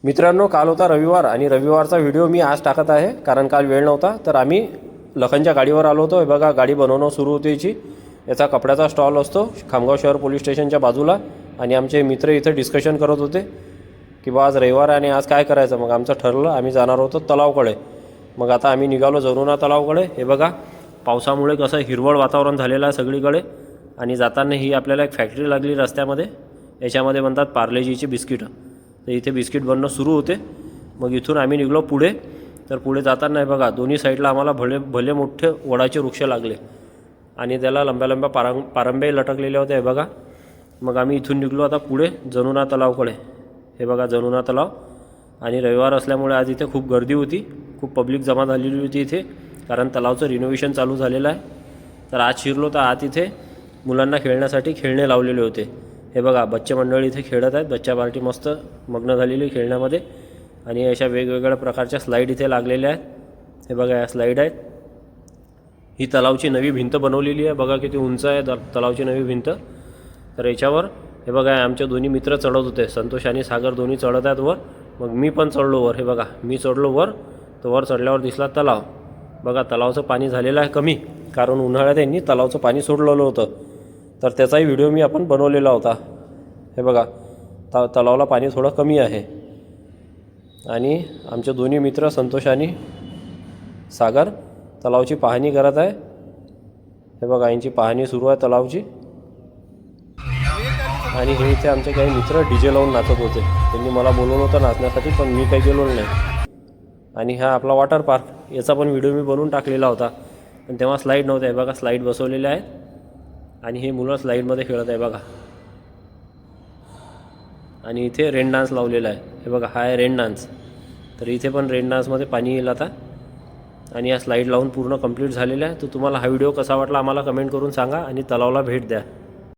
मित्रांनो, काल होता रविवार आणि रविवारचा व्हिडिओ मी आज टाकत आहे कारण काल वेळ नव्हता. तर आम्ही लखनच्या गाडीवर आलो होतो. हे बघा, गाडी बनवणं सुरू होती याची. याचा कपड्याचा स्टॉल असतो खामगाव शहर पोलीस स्टेशनच्या बाजूला. आणि आमचे मित्र इथे डिस्कशन करत होते की बा आज रविवार आणि आज काय करायचं. मग आमचं ठरलं, आम्ही जाणार होतो तलावकडे. मग आता आम्ही निघालो जरुणा तलावकडे. हे बघा, पावसामुळे कसं हिरवळ वातावरण झालेलं आहे सगळीकडे. आणि जाताना ही आपल्याला एक फॅक्टरी लागली रस्त्यामध्ये. याच्यामध्ये बनतात पार्लेजीची बिस्किटं. तर इथे बिस्किट बनणं सुरू होते. मग इथून आम्ही निघलो पुढे. तर पुढे जाताना हे बघा, दोन्ही साईडला आम्हाला भले मोठे वडाचे वृक्ष लागले आणि त्याला लंब्या पारंब्या लटकलेले होते. हे बघा, मग आम्ही इथून निघलो आता पुढे जरुणा तलावकडे. हे बघा, जरुणा तलाव. आणि रविवार असल्यामुळे आज इथे खूप गर्दी होती, खूप पब्लिक जमा झालेली होती इथे, कारण तलावचं रिनोव्हेशन चालू झालेलं आहे. तर आज शिरलो तर आत इथे मुलांना खेळण्यासाठी खेळणे लावलेले होते. हे बघा, बच्चे मंडळी इथे खेळत आहेत. बच्चा पार्टी मस्त मग्न झालेली खेळण्यामध्ये. आणि अशा वेगवेगळ्या प्रकारच्या स्लाईड इथे लागलेल्या आहेत. हे बघा, या स्लाईड आहेत. ही तलावची नवी भिंत बनवलेली आहे. बघा किती उंच आहे तलावची नवी भिंत. तर याच्यावर हे बघा, आमचे दोन्ही मित्र चढत होते. संतोष आणि सागर दोन्ही चढत आहेत वर. मग मी पण चढलो वर. हे बघा, मी चढलो वर. तर वर चढल्यावर दिसला तलाव. बघा, तलावचं पाणी झालेलं आहे कमी, कारण उन्हाळ्यात यांनी तलावचं पाणी सोडलेलं होतं. तर त्याचाही व्हिडिओ मी आपण बनवलेला होता. हे बघा, तलावाला पाणी थोडं कमी आहे. आणि आमचे दोन्ही मित्र संतोष आणि सागर तलावाची पाहणी करत आहे. हे बघा, यांची पाहणी सुरू आहे तलावाची. आणि हे इथे आमचे काही मित्र डीजे लावून नाचत होते. त्यांनी मला बोलवलं होतं नाचण्यासाठी, पण मी काही गेलो नाही. आणि हा आपला वॉटर पार्क, याचा पण व्हिडिओ मी बनवून टाकलेला होता, पण तेव्हा स्लाईड नव्हते. हे बघा, स्लाईड बसवलेल्या आहेत आणि हे मुलं स्लाईडमध्ये खेळत आहे बघा. आणि इथे रेन डान्स लावलेला आहे. हे बघा, हा आहे रेन डान्स. तर इथे पण रेन डान्समध्ये पाणी येईल आता. आणि या स्लाईड लावून पूर्ण कंप्लीट झालेला आहे. तर तुम्हाला हा व्हिडिओ कसा वाटला आम्हाला कमेंट करून सांगा आणि तलावाला भेट द्या.